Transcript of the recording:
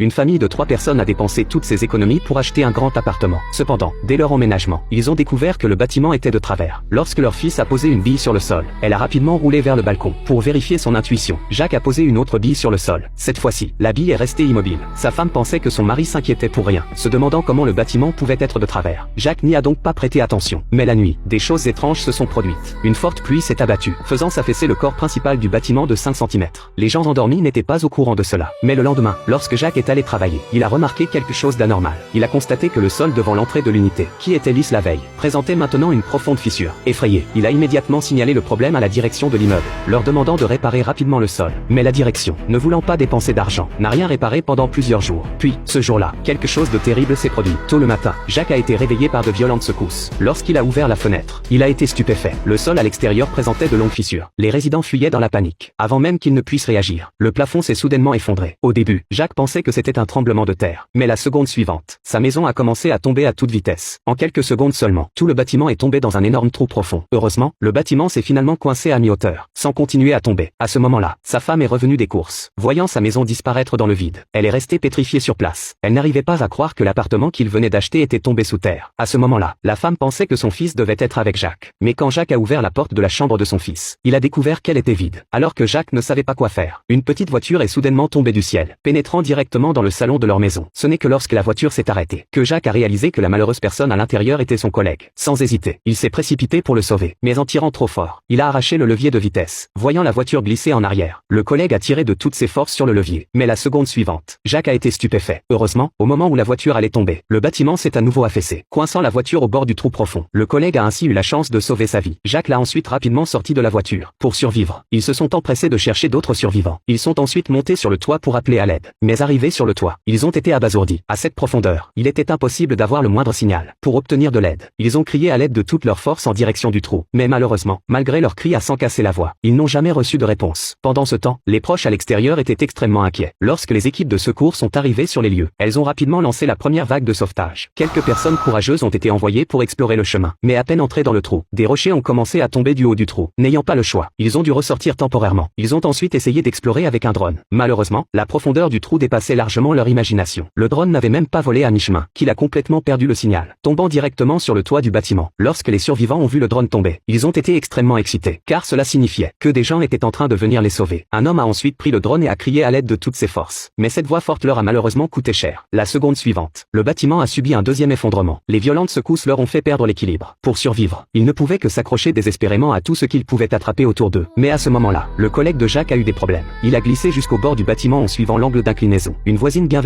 Une famille de 3 personnes a dépensé toutes ses économies pour acheter un grand appartement. Cependant, dès leur emménagement, ils ont découvert que le bâtiment était de travers. Lorsque leur fils a posé une bille sur le sol, elle a rapidement roulé vers le balcon. Pour vérifier son intuition, Jacques a posé une autre bille sur le sol. Cette fois-ci, la bille est restée immobile. Sa femme pensait que son mari s'inquiétait pour rien, se demandant comment le bâtiment pouvait être de travers. Jacques n'y a donc pas prêté attention. Mais la nuit, des choses étranges se sont produites. Une forte pluie s'est abattue, faisant s'affaisser le corps principal du bâtiment de 5 cm. Les gens endormis n'étaient pas au courant de cela. Mais le lendemain, lorsque Jacques est allé travailler, il a remarqué quelque chose d'anormal. Il a constaté que le sol devant l'entrée de l'unité, qui était lisse la veille, présentait maintenant une profonde fissure. Effrayé, il a immédiatement signalé le problème à la direction de l'immeuble, leur demandant de réparer rapidement le sol. Mais la direction, ne voulant pas dépenser d'argent, n'a rien réparé pendant plusieurs jours. Puis, ce jour-là, quelque chose de terrible s'est produit. Tôt le matin, Jacques a été réveillé par de violentes secousses. Lorsqu'il a ouvert la fenêtre, il a été stupéfait. Le sol à l'extérieur présentait de longues fissures. Les résidents fuyaient dans la panique. Avant même qu'ils ne puissent réagir, le plafond s'est soudainement effondré. Au début, Jacques pensait que c'était un tremblement de terre. Mais la seconde suivante, sa maison a commencé à tomber à toute vitesse. En quelques secondes seulement, tout le bâtiment est tombé dans un énorme trou profond. Heureusement, le bâtiment s'est finalement coincé à mi-hauteur, sans continuer à tomber. À ce moment-là, sa femme est revenue des courses, voyant sa maison disparaître dans le vide. Elle est restée pétrifiée sur place. Elle n'arrivait pas à croire que l'appartement qu'il venait d'acheter était tombé sous terre. À ce moment-là, la femme pensait que son fils devait être avec Jacques. Mais quand Jacques a ouvert la porte de la chambre de son fils, il a découvert qu'elle était vide. Alors que Jacques ne savait pas quoi faire, une petite voiture est soudainement tombée du ciel, pénétrant directement dans le salon de leur maison. Ce n'est que lorsque la voiture s'est arrêtée, que Jacques a réalisé que la malheureuse personne à l'intérieur était son collègue. Sans hésiter, il s'est précipité pour le sauver. Mais en tirant trop fort, il a arraché le levier de vitesse. Voyant la voiture glisser en arrière, le collègue a tiré de toutes ses forces sur le levier. Mais la seconde suivante, Jacques a été stupéfait. Heureusement, au moment où la voiture allait tomber, le bâtiment s'est à nouveau affaissé, coinçant la voiture au bord du trou profond. Le collègue a ainsi eu la chance de sauver sa vie. Jacques l'a ensuite rapidement sorti de la voiture. Pour survivre, ils se sont empressés de chercher d'autres survivants. Ils sont ensuite montés sur le toit pour appeler à l'aide. Mais arrivés sur le toit, ils ont été abasourdis. À cette profondeur, il était impossible d'avoir le moindre signal. Pour obtenir de l'aide, ils ont crié à l'aide de toute leur force en direction du trou. Mais malheureusement, malgré leurs cris à s'en casser la voix, ils n'ont jamais reçu de réponse. Pendant ce temps, les proches à l'extérieur étaient extrêmement inquiets. Lorsque les équipes de secours sont arrivées sur les lieux, elles ont rapidement lancé la première vague de sauvetage. Quelques personnes courageuses ont été envoyées pour explorer le chemin. Mais à peine entrés dans le trou, des rochers ont commencé à tomber du haut du trou. N'ayant pas le choix, ils ont dû ressortir temporairement. Ils ont ensuite essayé d'explorer avec un drone. Malheureusement, la profondeur du trou dépassait largement leur imagination. Le drone n'avait même pas volé à mi-chemin, qu'il a complètement perdu le signal, tombant directement sur le toit du bâtiment. Lorsque les survivants ont vu le drone tomber, ils ont été extrêmement excités, car cela signifiait que des gens étaient en train de venir les sauver. Un homme a ensuite pris le drone et a crié à l'aide de toutes ses forces. Mais cette voix forte leur a malheureusement coûté cher. La seconde suivante, le bâtiment a subi un deuxième effondrement. Les violentes secousses leur ont fait perdre l'équilibre. Pour survivre, ils ne pouvaient que s'accrocher désespérément à tout ce qu'ils pouvaient attraper autour d'eux. Mais à ce moment-là, le collègue de Jacques a eu des problèmes. Il a glissé jusqu'au bord du bâtiment en suivant l'angle d'inclinaison. Une voisine bienveillante